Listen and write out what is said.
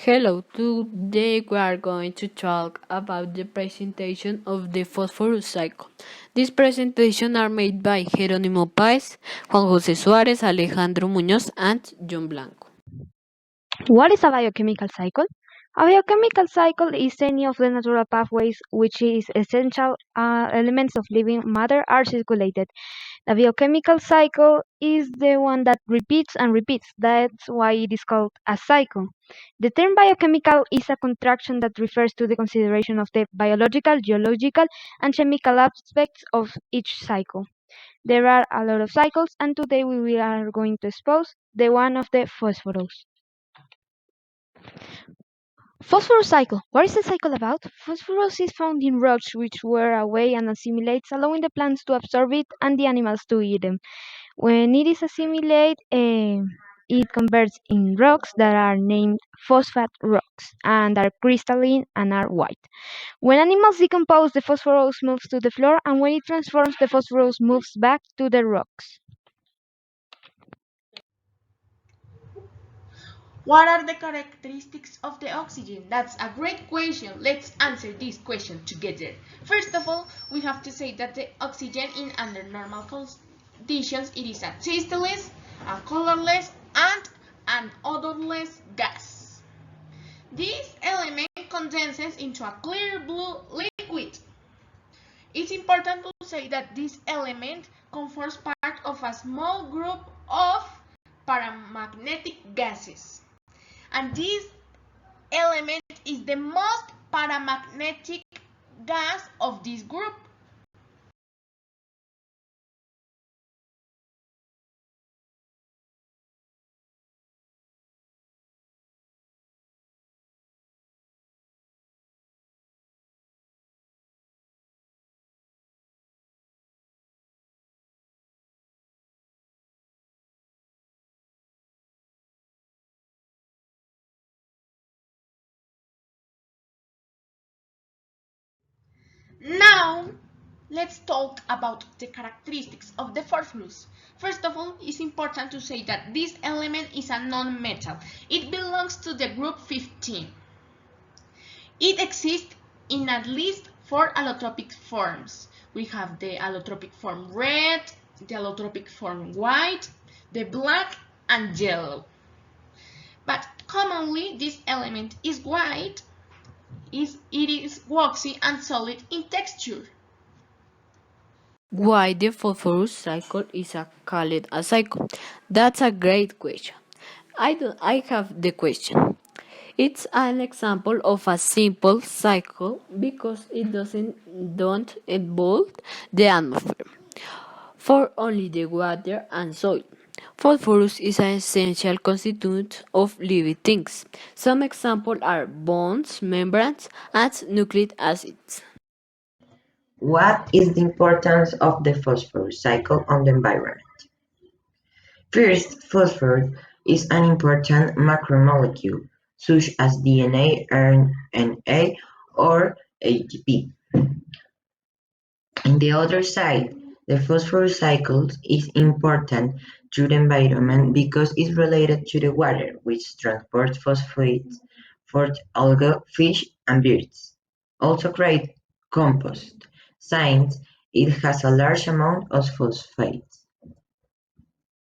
Hello, today we are going to talk about the presentation of the phosphorus cycle. These presentations are made by Jerónimo Páez, Juan José Suárez, Alejandro Muñoz, and John Blanco. What is a biochemical cycle? A biochemical cycle is any of the natural pathways which is essential elements of living matter are circulated. The biochemical cycle is the one that repeats and repeats. That's why it is called a cycle. The term biochemical is a contraction that refers to the consideration of the biological, geological, and chemical aspects of each cycle. There are a lot of cycles, and today we are going to expose the one of the phosphorus. Phosphorus cycle. What is the cycle about? Phosphorus is found in rocks which wear away and assimilates, allowing the plants to absorb it and the animals to eat them. When it is assimilated, it converts in rocks that are named phosphate rocks and are crystalline and are white. When animals decompose, the phosphorus moves to the floor, and when it transforms, the phosphorus moves back to the rocks. What are the characteristics of the oxygen? That's a great question. Let's answer this question together. First of all, we have to say that the oxygen under normal conditions, it is a tasteless, a colorless, and an odorless gas. This element condenses into a clear blue liquid. It's important to say that this element conforms part of a small group of paramagnetic gases. And this element is the most paramagnetic gas of this group. Now, let's talk about the characteristics of the phosphorus. First of all, it's important to say that this element is a non-metal. It belongs to the group 15. It exists in at least 4 allotropic forms. We have the allotropic form red, the allotropic form white, the black, and yellow. But commonly, this element is white. It is waxy and solid in texture. Why the phosphorus cycle is called a cycle? That's a great question. I have the question. It's an example of a simple cycle because it don't involve the atmosphere for only the water and soil. Phosphorus is an essential constituent of living things. Some examples are bonds, membranes, and nucleic acids. What is the importance of the phosphorus cycle on the environment? First, phosphorus is an important macromolecule, such as DNA, RNA, or ATP. On the other side, the phosphorus cycle is important to the environment because it's related to the water, which transports phosphates for algae, fish, and birds. Also create compost, since it has a large amount of phosphates.